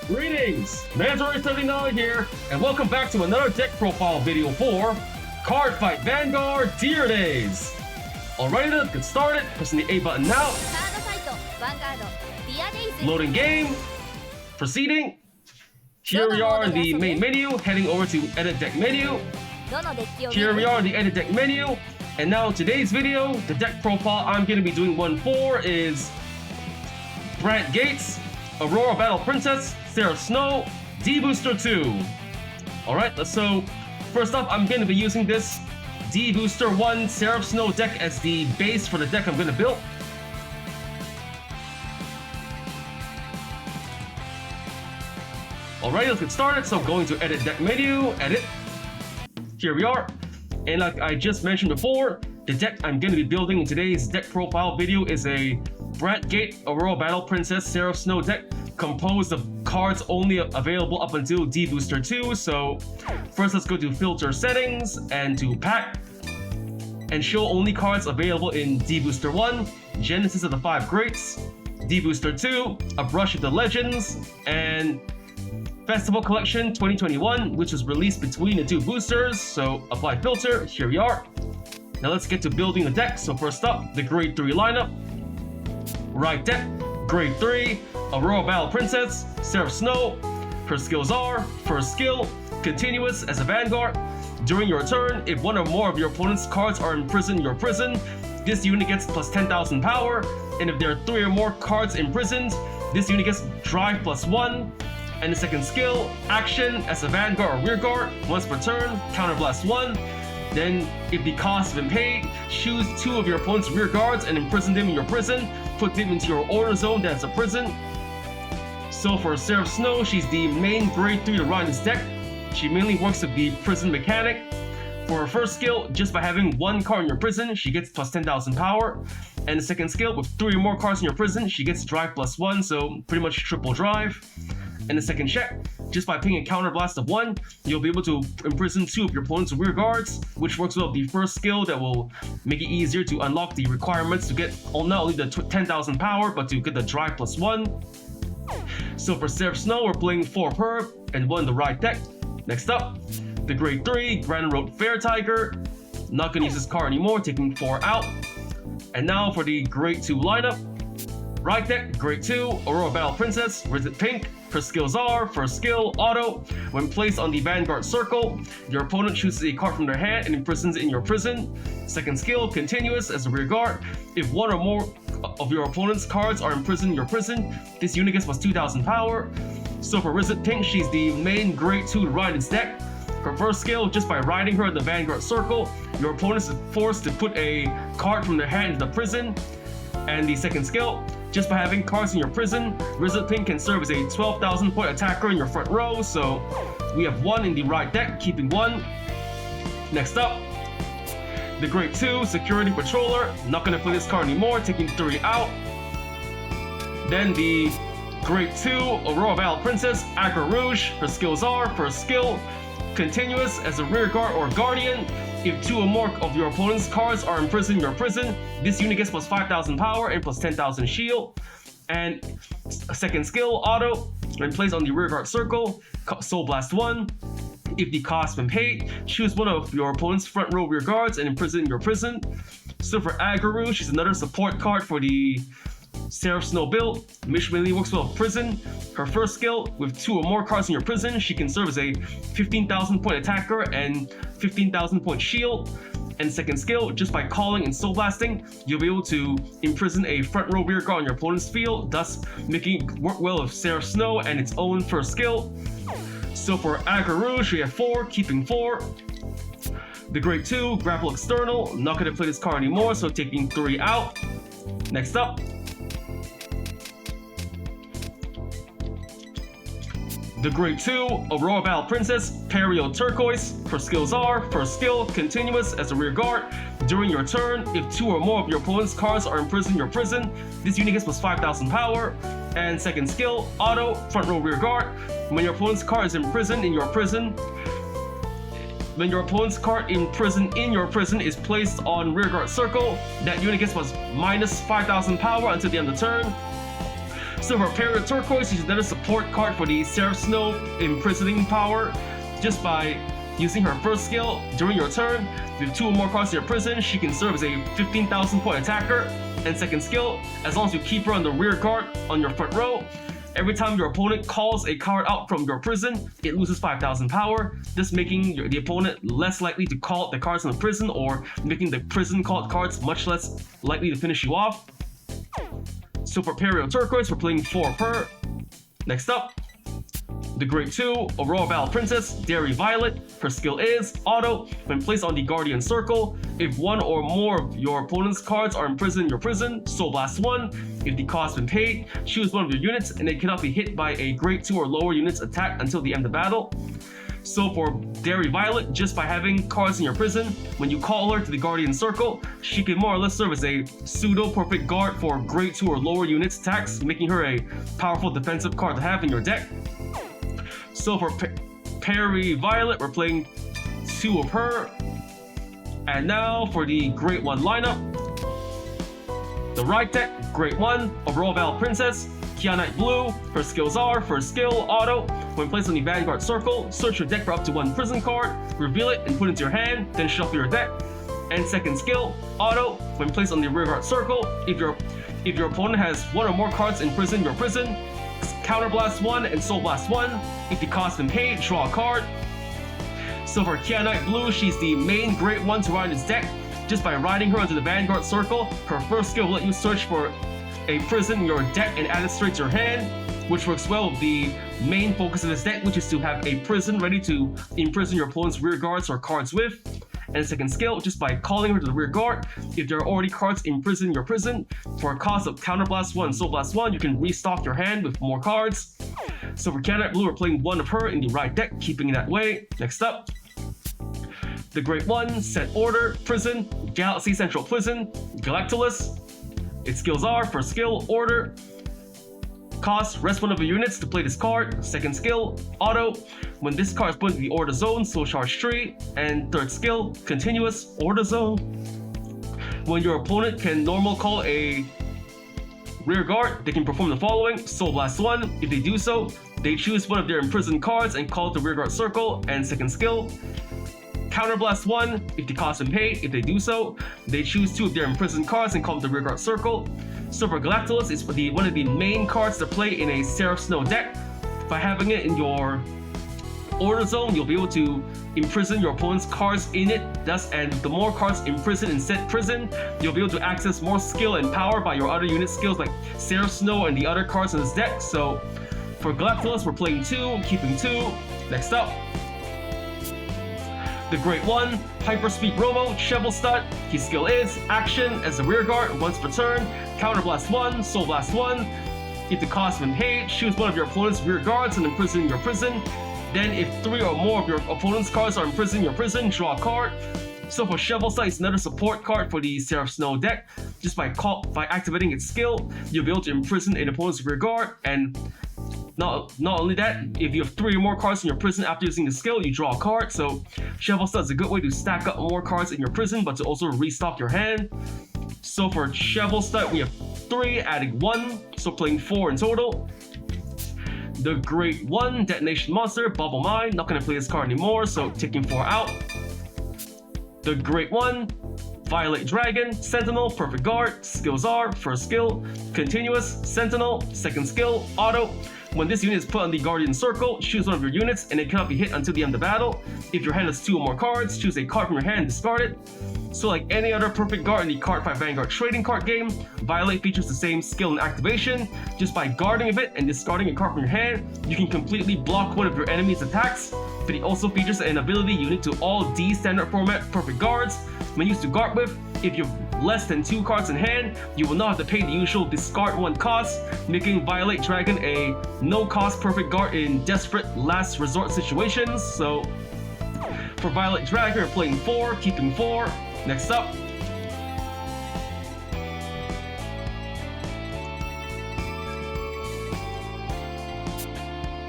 Greetings! Mandatory39 here, and welcome back to another deck profile video for Cardfight Vanguard Tier Days. Alrighty, let's get started. Pressing the A button now. Cardfight Vanguard Tier Days. Loading game. Proceeding. Here we are in the main menu, heading over to edit deck menu. Here we are in the edit deck menu. And now today's video, the deck profile I'm going to be doing one for is Brandt Gates, Aurora Battle Princess, Seraph Snow, D-BT02. Alright, so first up, I'm going to be using this D-BT01 Seraph Snow deck as the base for the deck I'm going to build. Alright, let's get started. So going to edit deck menu, edit. Here we are. And like I just mentioned before, the deck I'm going to be building in today's deck profile video is a Brandt Gate Aurora Battle Princess Seraph Snow deck composed of cards only available up until D-BT02. So first let's go to filter settings and to pack and show only cards available in D-BT01, Genesis of the 5 Greats, D-BT02, A Brush with the Legends, and Festival Collection 2021, which was released between the two boosters. So apply filter, here we are. Now let's get to building the deck. So first up, the grade 3 lineup. Right deck, grade 3, Aurora Battle Princess, Seraph Snow. Her skills are, first skill, continuous as a Vanguard. During your turn, if one or more of your opponent's cards are imprisoned in your prison, this unit gets plus 10,000 power. And if there are 3 or more cards imprisoned, this unit gets drive plus 1. And the second skill, action as a Vanguard or Rearguard, once per turn, counterblast 1. Then, if the cost has been paid, choose 2 of your opponent's rear guards and imprison them in your prison. Put them into your order zone that's a prison. So for Seraph Snow, she's the main grade 3 to run this deck. She mainly works with the prison mechanic. For her first skill, just by having 1 card in your prison, she gets plus 10,000 power. And the second skill, with 3 or more cards in your prison, she gets drive plus 1, so pretty much triple drive. And the second check, just by pinging a counterblast of 1, you'll be able to imprison 2 of your opponent's rear guards, which works well with the first skill that will make it easier to unlock the requirements to get not only the 10,000 power, but to get the drive plus 1. So for Seraph Snow, we're playing 4 of her and 1 in the right deck. Next up, the grade 3 Grand Road Fair Tiger. Not gonna use this card anymore, taking 4 out. And now for the grade 2 lineup. Right deck, grade 2, Aurora Battle Princess, Resident Pink. Her skills are, first skill, auto. When placed on the Vanguard circle, your opponent chooses a card from their hand and imprisons it in your prison. Second skill, continuous as a rear guard. If 1 or more of your opponent's cards are imprisoned in your prison, this unit gets plus 2,000 power. So for Resident Pink, she's the main grade 2 to ride its deck. Her first skill, just by riding her in the Vanguard circle, your opponent is forced to put a card from their hand into the prison. And the second skill, just by having cards in your prison, Resident Pink can serve as a 12,000 point attacker in your front row. So we have 1 in the right deck, keeping 1. Next up, the grade 2 Security Patroller. Not gonna play this card anymore, taking 3 out. Then the grade 2 Aurora Battle Princess, Aggro Rouge. Her skills are, first skill, continuous as a rear guard or guardian. If 2 or more of your opponent's cards are imprisoned in your prison, this unit gets plus 5,000 power and plus 10,000 shield. And a second skill, auto. When placed on the rearguard circle, Soul Blast 1. If the cost has been paid, choose 1 of your opponent's front row rear guards and imprison in your prison. So for Aggro Rouge, she's another support card for the Seraph Snow build. Which mainly works well with prison. Her first skill, with 2 or more cards in your prison, she can serve as a 15,000 point attacker and 15,000 point shield. And second skill, just by calling and soul blasting, you'll be able to imprison a front row rear guard on your opponent's field, thus making it work well with Seraph Snow and its own first skill. So for Aggro Rouge, we have 4, keeping 4. The grade 2 Grapple External. Not gonna play this card anymore, so taking 3 out. Next up, the grade 2 Aurora Battle Princess, Perio Turquoise. Her skills are, first skill, continuous as a rear guard. During your turn, if 2 or more of your opponent's cards are imprisoned in your prison, this unit gets plus 5,000 power. And second skill, auto, front row rear guard. When your opponent's card is imprisoned in your prison, when your opponent's card imprisoned in your prison is placed on rearguard circle, that unit gets plus minus 5,000 power until the end of the turn. So for Parrot Turquoise, she's another support card for the Seraph Snow imprisoning power. Just by using her first skill during your turn, with 2 or more cards in your prison, she can serve as a 15,000 point attacker. And second skill, as long as you keep her on the rear guard on your front row, every time your opponent calls a card out from your prison, it loses 5,000 power, thus making the opponent less likely to call the cards in the prison, or making the prison called cards much less likely to finish you off. So for Parrot Turquoise, we're playing 4 per. Next up, the Grade 2 Aurora Battle Princess, Dairy Violet. Her skill is Auto. When placed on the Guardian Circle, if 1 or more of your opponent's cards are imprisoned in your prison, Soul Blast 1. If the cost has been paid, choose one of your units and it cannot be hit by a Grade 2 or lower unit's attack until the end of battle. So for Dairy Violet, just by having cards in your prison, when you call her to the Guardian Circle, she can more or less serve as a pseudo-perfect guard for Grade 2 or lower units attacks, making her a powerful defensive card to have in your deck. So for Parry Violet, we're playing 2 of her. And now for the Grade 1 lineup. The right deck, Grade 1, Aurora Battle Princess, Kyanite Blue. Her skills are, first skill, Auto. When placed on the Vanguard Circle, search your deck for up to 1 prison card, reveal it and put it into your hand, then shuffle your deck. And second skill, Auto. When placed on the Rearguard Circle, if your opponent has 1 or more cards in your prison, Counterblast 1 and Soul Blast 1. If the cost has been paid, draw a card. So for Kyanite Blue, she's the main Grade 1 to ride in this deck. Just by riding her onto the Vanguard Circle, her first skill will let you search for a prison in your deck and add it straight to your hand, which works well with the main focus of this deck, which is to have a prison ready to imprison your opponent's rear guards or cards with. And second skill, just by calling her to the rear guard, if there are already cards imprisoned in your prison, for a cost of Counterblast 1 and Soul Blast 1, you can restock your hand with more cards. So for Kyanite Blue, we're playing 1 of her in the right deck, keeping it that way. Next up, the Grade 1 Set Order Prison, Galaxy Central Prison, Galactolus. Its skills are, first skill, Order. Cost, rest 1 of your units to play this card. Second skill, Auto. When this card is put into the Order Zone, so charge 3. And third skill, Continuous Order Zone. When your opponent can normal call a rear guard, they can perform the following: Soul Blast 1. If they do so, they choose 1 of their imprisoned cards and call it the Rearguard Circle. And second skill, Counterblast 1. If the cost is paid, if they do so, they choose 2 of their imprisoned cards and call it the Rearguard Circle. So for Galactolus, it's one of the main cards to play in a Seraph Snow deck. By having it in your Order Zone, you'll be able to imprison your opponent's cards in it. Thus, and the more cards imprisoned in said prison, you'll be able to access more skill and power by your other unit skills like Seraph Snow and the other cards in this deck. So for Galactolus, we're playing 2, keeping 2. Next up, the Grade 1 Hyperspeed Romo Shovel Stud. His skill is Action as a rearguard once per turn, Counterblast 1, Soul Blast 1. If the cost has been paid, choose 1 of your opponent's rear guards and imprison your prison. Then if 3 or more of your opponent's cards are imprisoned in your prison, draw a card. So for Shovel Stud, it's another support card for the Seraph Snow deck. Just by activating its skill, you'll be able to imprison an opponent's rear guard. And not only that, if you have 3 or more cards in your prison after using the skill, you draw a card. So Shovel Stud is a good way to stack up more cards in your prison, but to also restock your hand. So for Shovel Stud, we have 3, adding 1, so playing 4 in total. The Grade 1 Detonation Monster, Bubble Mine. Not going to play this card anymore, so taking 4 out. The Grade 1 Violet Dragon, Sentinel, Perfect Guard. Skills are, first skill, Continuous, Sentinel. Second skill, Auto. When this unit is put on the Guardian Circle, choose 1 of your units and it cannot be hit until the end of the battle. If your hand has 2 or more cards, choose a card from your hand and discard it. So like any other Perfect Guard in the Cardfight Vanguard trading card game, Violet features the same skill and activation. Just by guarding of it and discarding a card from your hand, you can completely block 1 of your enemy's attacks. But it also features an ability unique to all D standard format Perfect Guards. When used to guard with, if you have less than 2 cards in hand, you will not have to pay the usual discard 1 cost, making Violet Dragon a no-cost Perfect Guard in desperate last resort situations. So for Violet Dragon, we're playing 4, keeping 4. Next up,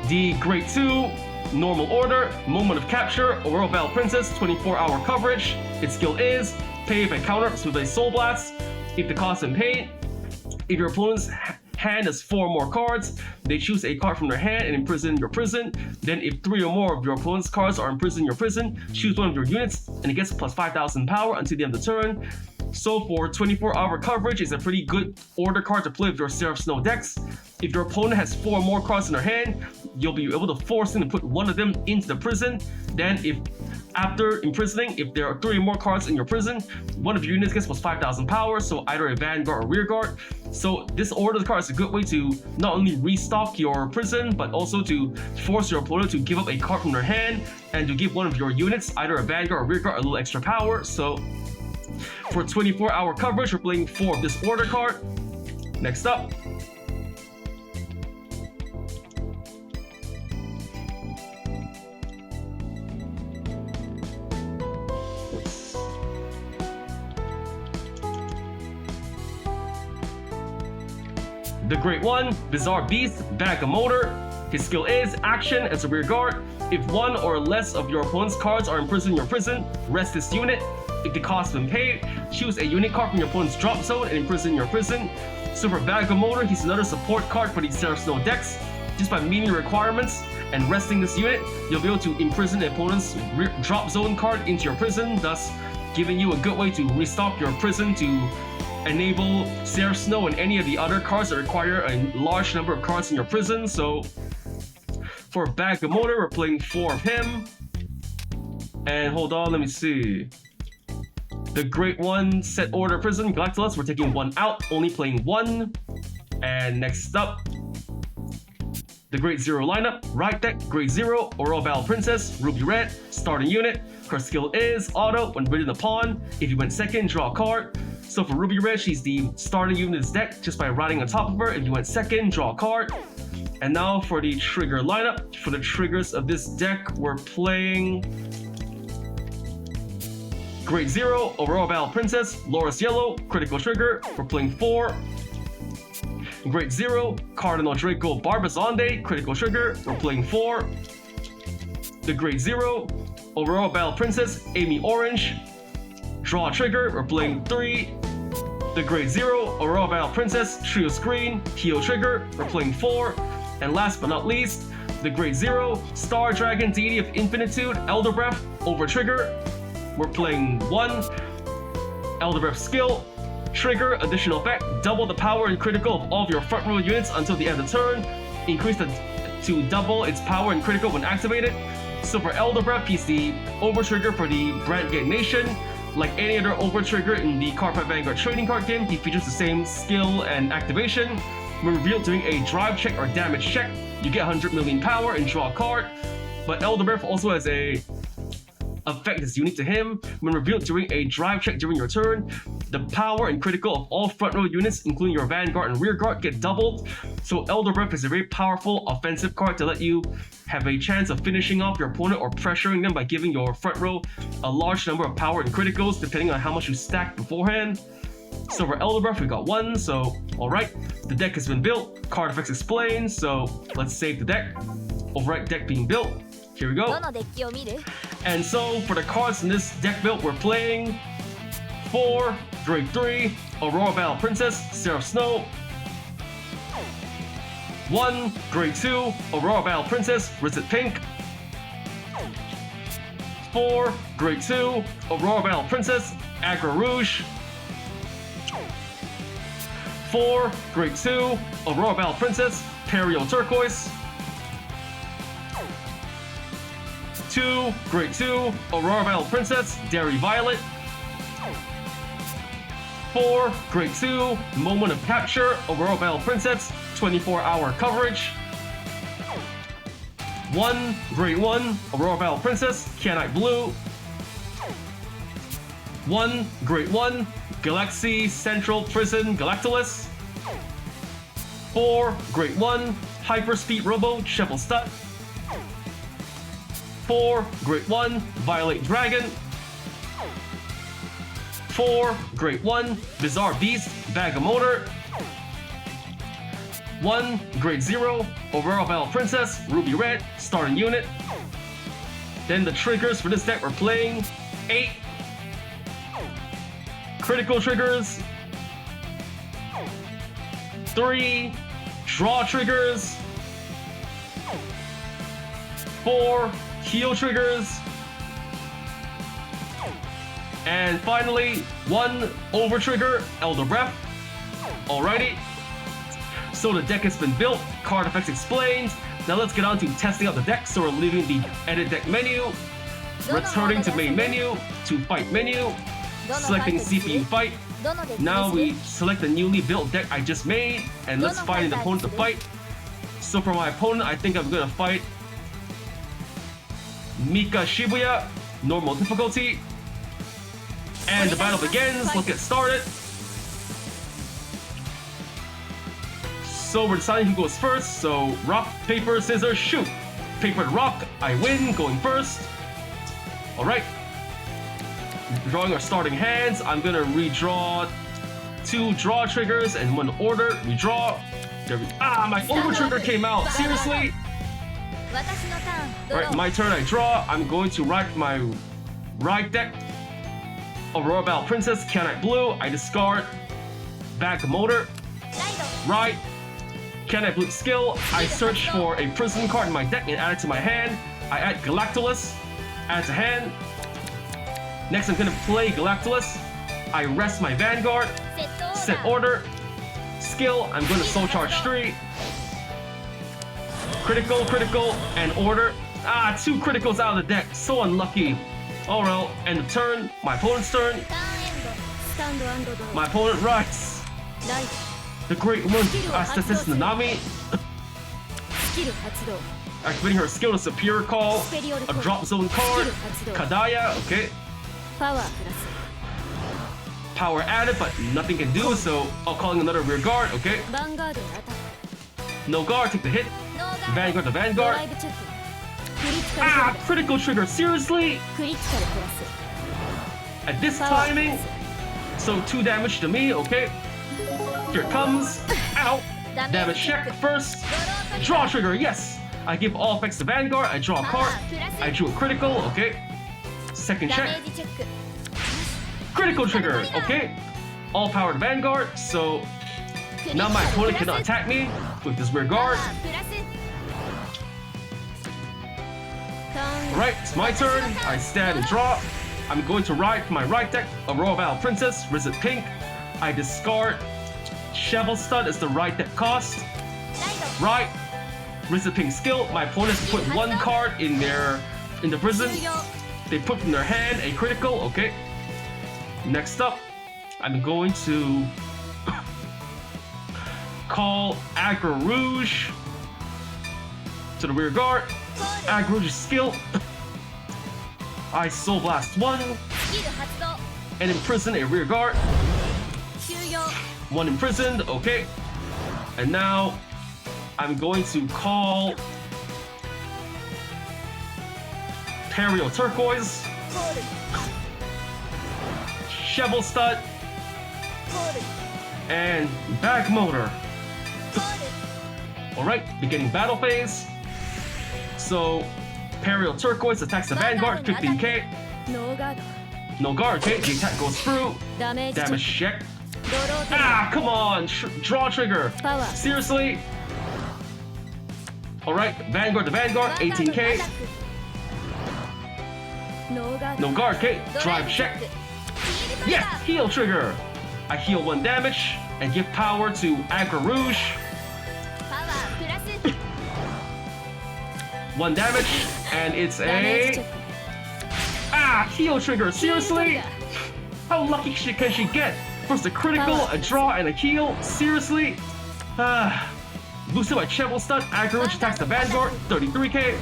the Grade 2 Normal Order Moment of Capture Aurora Battle Princess, 24-hour coverage. Its skill is pay if it counters with a Soul Blast. If the cost is paid, if your opponent hand has 4 more cards, they choose a card from their hand and imprison your prison. Then if 3 or more of your opponent's cards are imprisoned in your prison, choose one of your units and it gets plus 5,000 power until the end of the turn. So for 24-hour coverage, it's a pretty good order card to play with your Seraph Snow decks. If your opponent has 4 more cards in their hand, you'll be able to force them to put one of them into the prison. Then if after imprisoning, if there are 3 more cards in your prison, one of your units gets plus 5,000 power, so either a Vanguard or Rearguard. So this order card is a good way to not only restock your prison, but also to force your opponent to give up a card from their hand and to give one of your units, either a Vanguard or Rearguard, a little extra power. So for 24-hour coverage, we're playing 4 of this order card. Next up, the Great One, Bizarre Beast, Bag of Motor. His skill is action as a rear guard. If 1 or less of your opponent's cards are imprisoned in your prison, rest this unit. If the cost has been paid, choose a unit card from your opponent's drop zone and imprison your prison. So for Bag of Motor, he's another support card for the Seraph Snow decks. Just by meeting the requirements and resting this unit, you'll be able to imprison the opponent's drop zone card into your prison, thus giving you a good way to restock your prison to enable Seraph Snow and any of the other cards that require a large number of cards in your prison. So for Bag of Motor, we're playing 4 of him. And hold on, let me see. The Great One, set order prison, Galactulus, we're taking 1 out, only playing 1. And next up, the Great Zero lineup, right deck, Great Zero, Aurora Battle Princess, Ruby Red, starting unit. Her skill is auto when ridden upon. If you went second, draw a card. So for Ruby Red, she's the starting unit in this deck just by riding on top of her. If you went second, draw a card. And now for the trigger lineup. For the triggers of this deck, we're playing Great Zero, Aurora Battle Princess, Loris Yellow, critical trigger. We're playing 4. Great Zero, Cardinal Draco Barbazonde, critical trigger. We're playing 4. The Great Zero, Aurora Battle Princess, Amy Orange, draw a trigger. We're playing 3. The Great Zero, Aurora Battle Princess, Trio Screen, heal trigger. We're playing 4. And last but not least, the Great Zero, Star Dragon, Deity of Infinitude, Elder Breath, over trigger. We're playing 1. Elder Breath skill, trigger, additional effect, double the power and critical of all of your front row units until the end of the turn. Increase to double its power and critical when activated. So for Elder Breath, he's the over trigger for the Brandt Gate Nation. Like any other over trigger in the Cardfight Vanguard trading card game, he features the same skill and activation. When revealed during a drive check or damage check, you get 100 million power and draw a card. But Elder Breath also has a effect that's unique to him. When revealed during a drive check during your turn, the power and critical of all front row units, including your Vanguard and Rearguard, get doubled. So Elder Breath is a very powerful offensive card to let you have a chance of finishing off your opponent or pressuring them by giving your front row a large number of power and criticals depending on how much you stacked beforehand. So for Elder Breath, we got 1, so alright. The deck has been built, card effects explained, so let's save the deck. Alright, deck being built. Here we go. And so for the cards in this deck build, we're playing 4, Grade 3, Aurora Battle Princess, Seraph Snow. 1, Grade 2, Aurora Battle Princess, Rizet Pink. 4, Grade 2, Aurora Battle Princess, Agra Rouge. 4, Grade 2, Aurora Battle Princess, Perio Turquoise. 2, Grade 2, Aurora Battle Princess, Dairy Violet. 4, Grade 2, Moment of Capture, Aurora Battle Princess, 24-hour coverage. 1, Grade 1, Aurora Battle Princess, Canite Blue. 1, Grade 1, Galaxy Central Prison, Galactulus. 4, Grade 1, Hyperspeed Robo, Shovel Stud. 4, Grade 1, Violet Dragon. 4, Grade 1, Bizarre Beast, Bag of Motor. 1, Grade 0, Aurora Battle Princess, Ruby Red, starting unit. Then the triggers for this deck, we're playing 8 critical triggers, 3 draw triggers, 4 heal triggers, and finally 1 over trigger, Elder Breath. Alrighty, so the deck has been built, card effects explained. Now let's get on to testing out the deck. So we're leaving the edit deck menu, returning to main menu, to fight menu, selecting CPU fight. Now we select the newly built deck I just made, and let's find an opponent to fight. So for my opponent, I think I'm gonna fight Mika Shibuya, normal difficulty. And the battle begins. Let's get started. So we're deciding who goes first. So rock, paper, scissors, shoot. Paper to rock, I win, going first. Alright. Drawing our starting hands. I'm gonna redraw 2 draw triggers and 1 order. Redraw. My over trigger came out. Seriously? Alright, my turn. I draw. I'm going to write my right deck. Aurora Battle Princess, Canite Blue. I discard Back Motor. Right. Canite Blue skill. I search for a prison card in my deck and add it to my hand. I add Galactolus. Add to hand. Next, I'm gonna play Galactolus. I rest my Vanguard. Set order. Skill. I'm gonna Soul Charge 3. Critical, critical, and order. 2 criticals out of the deck. So unlucky. Oh well, end of turn. My opponent's turn. My opponent writes the Great One, Astasis Nanami. Activating her skill to Superior Call. A drop zone card. Kadaya, okay. Power added, but nothing can do, so I'm calling another rear guard, okay. No guard, take the hit. Vanguard to Vanguard. Critical trigger, seriously? At this timing? So 2 damage to me, okay. Here it comes. Ow! Damage check first. Draw trigger, yes! I give all effects to Vanguard, I draw a card. I drew a critical, okay. Second check. Critical trigger, okay. All power to Vanguard, so now my opponent cannot attack me with this rear guard. Alright, it's my turn. I stand and draw. I'm going to ride my right deck, Aurora Battle Princess, Rizet Pink. I discard Shovel Stud as the right deck cost. Right, Rizet Pink skill. My opponents put 1 card in the prison. They put in their hand a critical, okay. Next up, I'm going to call Aggro Rouge to the rear guard. Aggro Rouge's skill. I Soul Blast 1 and imprison a rear guard. 1 imprisoned, okay. And now I'm going to call Perio Turquoise. Shovel Stud. And Back Motor. Alright, beginning battle phase. So, Perio Turquoise attacks the Vanguard, 15k. No guard, okay, the attack goes through. Damage check. Come on! Draw trigger! Seriously? Alright, Vanguard to Vanguard, 18k. No guard, okay, drive check. Yes! Heal trigger! I heal 1 damage and give power to Aggro Rouge. 1 damage, and it's a... heal trigger, seriously? How lucky can she get? First a critical, a draw, and a heal, seriously? Boosted by Shovel Stud, Aggro Rouge attacks the Vanguard, 33k.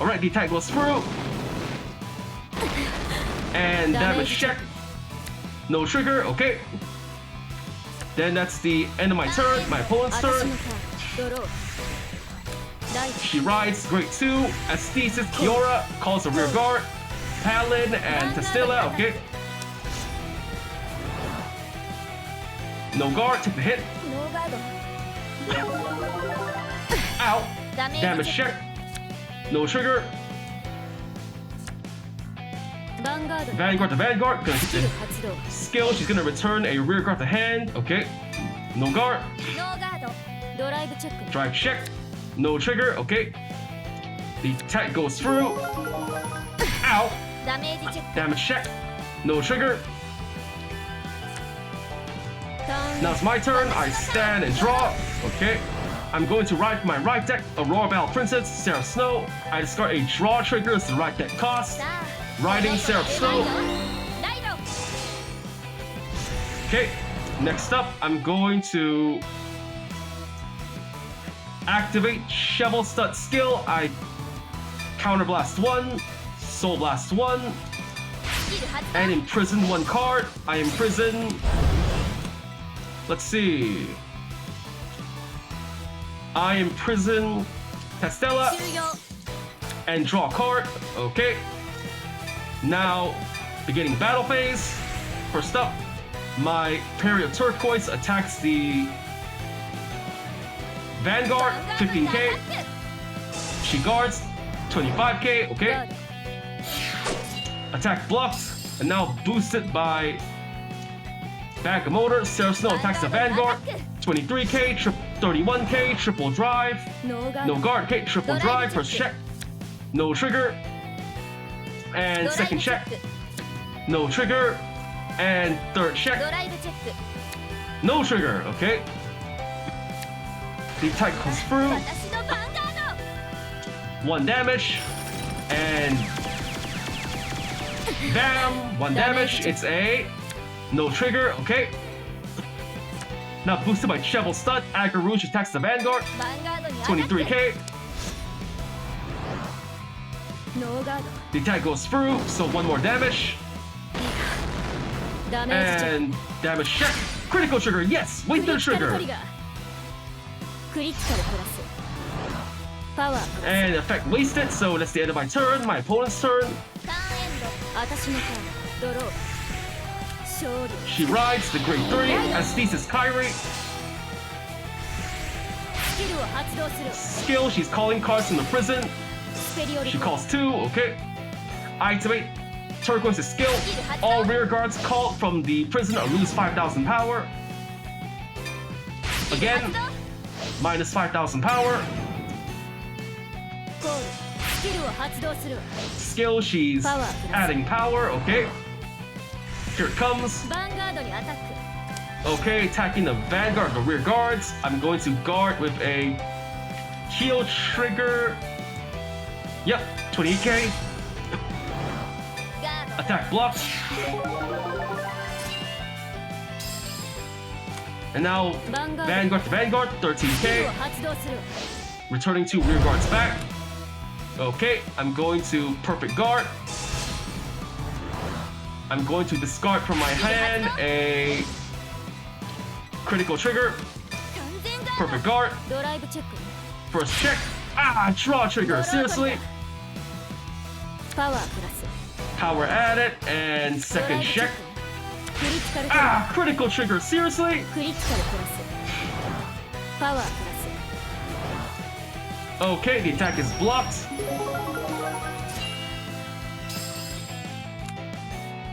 Alright, the attack goes through. And damage check. No trigger, okay. Then that's the end of my turn, my opponent's turn. She rides Great 2, Aesthesis, Kiora, calls a rear guard, Palin, and Testilla, okay. No guard, take the hit. Ow. Damage check. No trigger. Vanguard to Vanguard, gonna hit the skill, she's gonna return a rear guard to hand, okay. No guard. Drive check. No trigger. Okay. The attack goes through. Ow. ダメージチェック Damage check. No trigger. ターン Now it's my turn. I stand and draw. Okay. I'm going to ride my right deck, Aurora Battle Princess, Seraph Snow. I discard a draw trigger as the right deck cost. さあ Riding Seraph Snow. ライド Okay. Next up, I'm going to activate Shovel Stud skill. I counterblast 1, Soul Blast 1, スキル発 and 動 imprison 1 card. I imprison. Let's see. I imprison Castella 終了 and draw a card. Okay. Now, beginning battle phase. First up, my Perry of Turquoise attacks the Vanguard, 15k. She guards, 25k. Okay. Attack blocked, and now boosted by Bag of Motor. Seraph Snow attacks the Vanguard, 23k, 31k, triple drive. ノーガー No ド guard, okay, triple drive, first check. No trigger. And ドライ second ブチェ check. ック No trigger. And third check. ドライブチェック No trigger, okay. The attack goes through. 私のヴァンガード 1 damage. And bam! 1 damage. It's a no trigger, okay. Now boosted by Shovel Stud, Aggro Rouge attacks the Vanguard, ヴァンガードにアタック 23k. ノーガード The attack goes through, so 1 more damage. ダメージチェッ And damage check. Critical trigger, yes! ク Wait ク the リティカルト trigger. リガークリティカルプラスパワープラ And effect wasted, so that's the end of my turn. My opponent's turn. スターンエンド私のターンドロー勝利 She rides the Great 3, Aesthesis Kyrie. スキルを発動する Skill, she's calling cards from the prison. スペリオリ She コ calls 2, okay. Activate Turquoise's skill. All rear guards called from the prison or lose 5,000 power. スキル発 Again, 動 minus 5,000 power. コールスキルを発動する Skill, she's Power. adding power, okay. Here it comes. ヴァンガードにアタック Okay, attacking the Vanguard, the rear guards. I'm going to guard with a heal trigger. Yep, 28k. ガード Attack blocked. And now ヴァンガー Vanguard to Vanguard, ドスキルを 13k. 発動する Returning 2 rear guards back. Okay, I'm going to perfect guard. I'm going to discard from my hand a critical trigger. 完全ガー Perfect guard. ドドライブチェック First check. Ah, draw trigger. Seriously? パワープラス Power added. And ドラ second イブチェッ check. ククリティカルトリガ Ah, critical trigger. Seriously? ークリティカルプラスパワープラス Okay, the attack is blocked.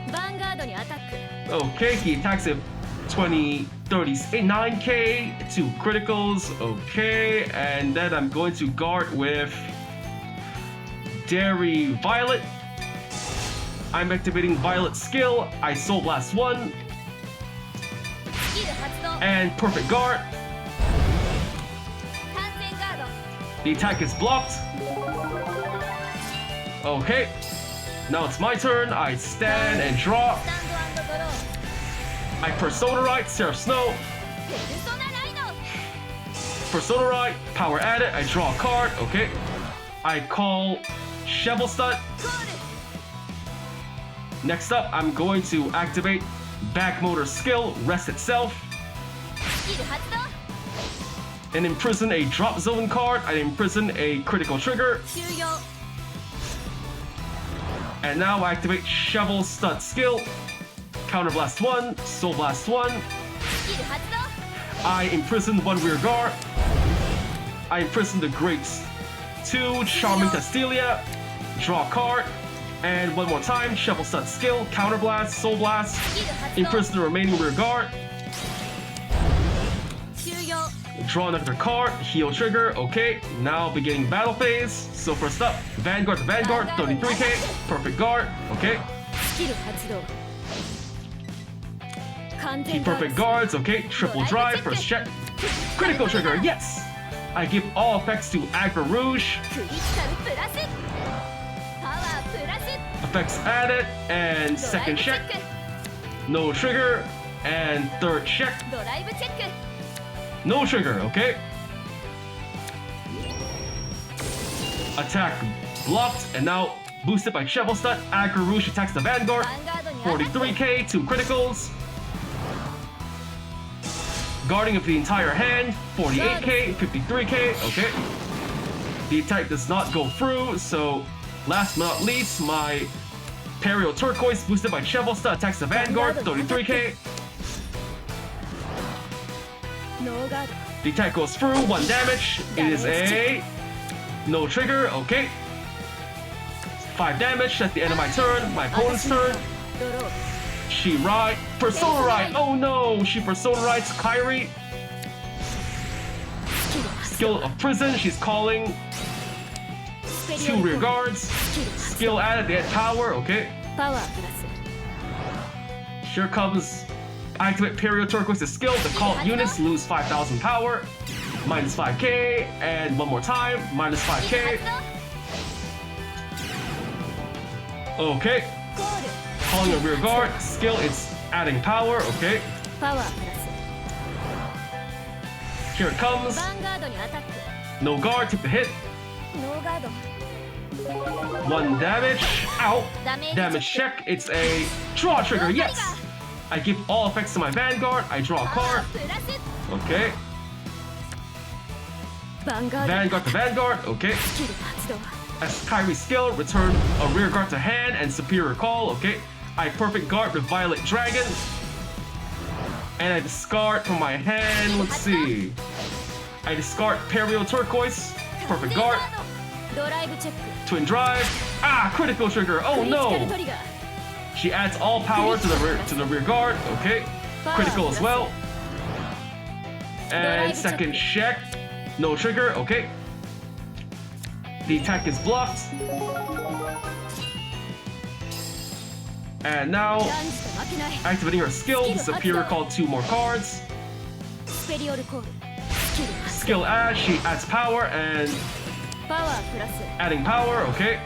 ヴァンガードにアタック Okay, he attacks it 20, 30, 9k, 2 criticals. Okay, and then I'm going to guard with Dairy Violet. I'm activating Violet skill. I Soul Blast 1 スキル発動 and Perfect Guard. 完全ガード The attack is blocked. Okay, now it's my turn. I stand and draw. スタンドドロー I Persona Ride Seraph Snow. ペルソナライド Persona Ride, power added. I draw a card. Okay, I call Shovel Stud. コール Next up, I'm going to activate Back Motor skill, Rest itself, スキル発動 and imprison a drop zone card. I imprison a critical trigger, 終了 and now I activate Shovel Stud skill, Counterblast 1, Soul Blast 1. スキル発動 I imprison 1 rear guard. I imprison the Great 2, Charming Castilia, draw a card, and one more time, Shovel Stud skill, Counterblast, Soul Blast, スキル発動 imprison the remaining rear guard. 終了 Draw another card, heal trigger, okay. Now beginning battle phase. So first up, Vanguard to Vanguard, 33k, perfect guard, okay. スキル発動 He perfect guards, okay. Triple drive, first check. Critical trigger, yes! I give all effects to Aggro Rouge. クリティカルプラスパワープラス Effects added, and ドライ second ブチェ check. ック No trigger, and third check. ドライブチェック No trigger, okay. Attack blocked, and now boosted by Shovel Stun. Aggro Rouge attacks the Vanguard. ヴァンガードに当たって 43k, 2 criticals. Guarding of the entire hand, 48k, 53k, okay. The attack does not go through, so last but not least, my Perio Turquoise boosted by Shovel Stun attacks the Vanguard, 33k. ノーガード The attack goes through, 1 damage. It is a no trigger, okay. 5 damage at the end of my turn, my opponent's turn. ドロー She ride Persona Ride. Oh no, she Persona Rides Kyrie. スキル発 Skill of Prison, she's calling スペリ 2 rear アルコー guards. スキル発 Skill added, they add power, okay. パワープラス Here comes activate Perio Turquoise skill. The called units lose 5,000 power. Minus 5k, and one more time, minus 5k. 発動 Okay, コール calling a rear guard. Skill, it's adding power, okay. パワープラス Here it comes. ヴァンガードにアタック No guard, take the hit. ノーガード 1 damage. Ow. ダメージ Damage チェッ check. It's a draw trigger. Yes. I give all effects to my Vanguard. I draw a クパワ card. ープラス Okay. ヴァンガード Vanguard to Vanguard. Okay. スキル発動 As Kyrie's skill, return a rear guard to hand and superior call. Okay. I perfect guard with Violet Dragon. And I discard from my hand. Let's see. I discard Perio Turquoise. Perfect guard. ドライブチェック Twin drive. Ah, critical trigger. Oh クリティカル no. トリガー She adds all power to the rear guard. Okay. Critical as well. And second check. No trigger. Okay. The attack is blocked. And now ランジと負けない activating her skill, Superior called 2 more cards. スペリオルコールスキル発 Skill add, she adds power and パワープラス adding power. Okay.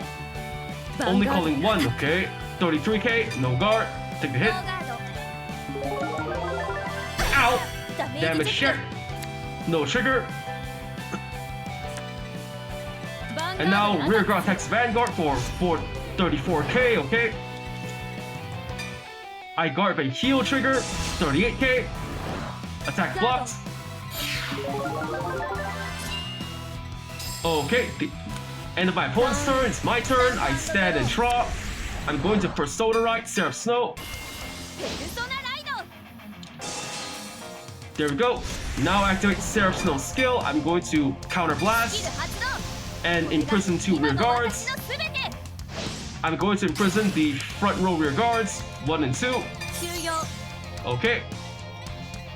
ヴァン Only ガード calling 1. Okay. 33k. No guard. Take the ノ hit. ーガード Ow. ダメー Damage ジチェ check. ック No trigger. ヴァンガ And ー now ドに rear アタッ guard attacks Vanguard for 34k, okay? I guard by heal trigger, 38k. Attack blocked. Okay, the end of my opponent's turn, it's my turn. I stand and draw. I'm going to Persona Ride, Seraph Snow. クペルソナライド There we go. Now activate Seraph Snow's skill. I'm going to スキル counter blast 発動 and imprison 2 rear 今の guards. 私のすべて I'm going to imprison the front row rear guards, 1 and 2. 終了 Okay.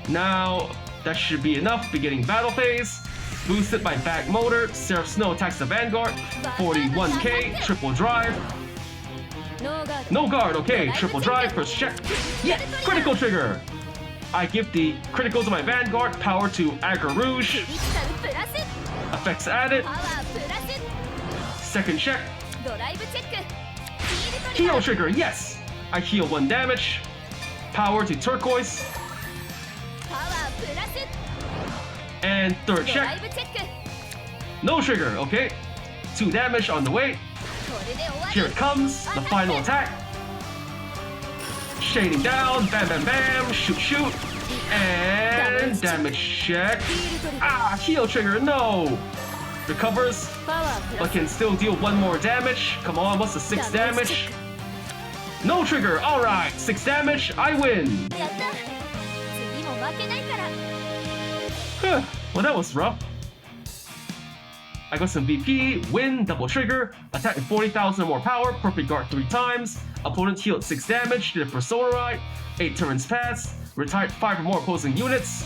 Now, that should be enough. Beginning battle phase. Boosted by back motor. Seraph Snow attacks the Vanguard. 41k. Triple drive. ノーガード No guard. Okay. Triple drive. First check. Yeah. Critical trigger. I give the critical to my Vanguard. Power to Aggro ク Rouge. リティカルプラス Effects added. パワープラス Second check. ドライブチェックヒールトリガ Heal ー trigger. Yes. I heal 1 damage. Power to Turquoise. パワープラス And third ドラ check. イブチェック No trigger. Okay. 2 damage on the way. これで終わ Here り it comes, the final attack. Shading down, bam, bam, bam, shoot, shoot, and damage check. ヒールトリガー Ah, heal trigger, no. Recovers, パワープラ but ス can still deal 1 more damage. Come on, what's the 6 damage? No trigger, alright, 6 damage, I win. やった次も負けないから Huh, well, that was rough. I got some VP, win, double trigger, attack with 40,000 or more power, perfect guard 3 times, opponent healed 6 damage, did a Persona Ride, 8 turns passed, retired 5 or more opposing units,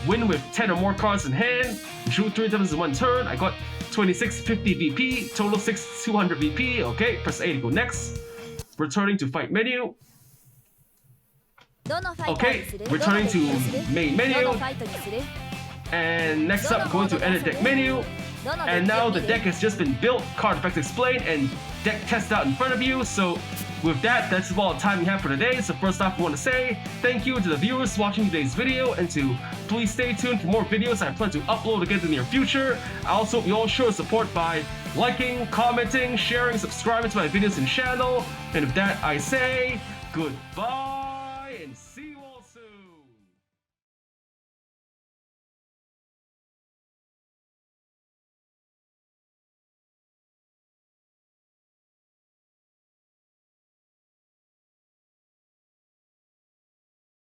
win with 10 or more cards in hand. Drew 3 times in one turn. I got 2650 VP, total 6200 VP. Okay, press A to go next. Returning to fight menu. Okay, returning to main menu. And next up, going to edit deck menu. And now the deck has just been built, card effects explained, and deck tested out in front of you. So with that, that's all the time we have for today. So first off, I want to say thank you to the viewers watching today's video, and to please stay tuned for more videos I plan to upload again in the near future. I also hope you all show support by liking, commenting, sharing, subscribing to my videos and channel. And with that, I say goodbye.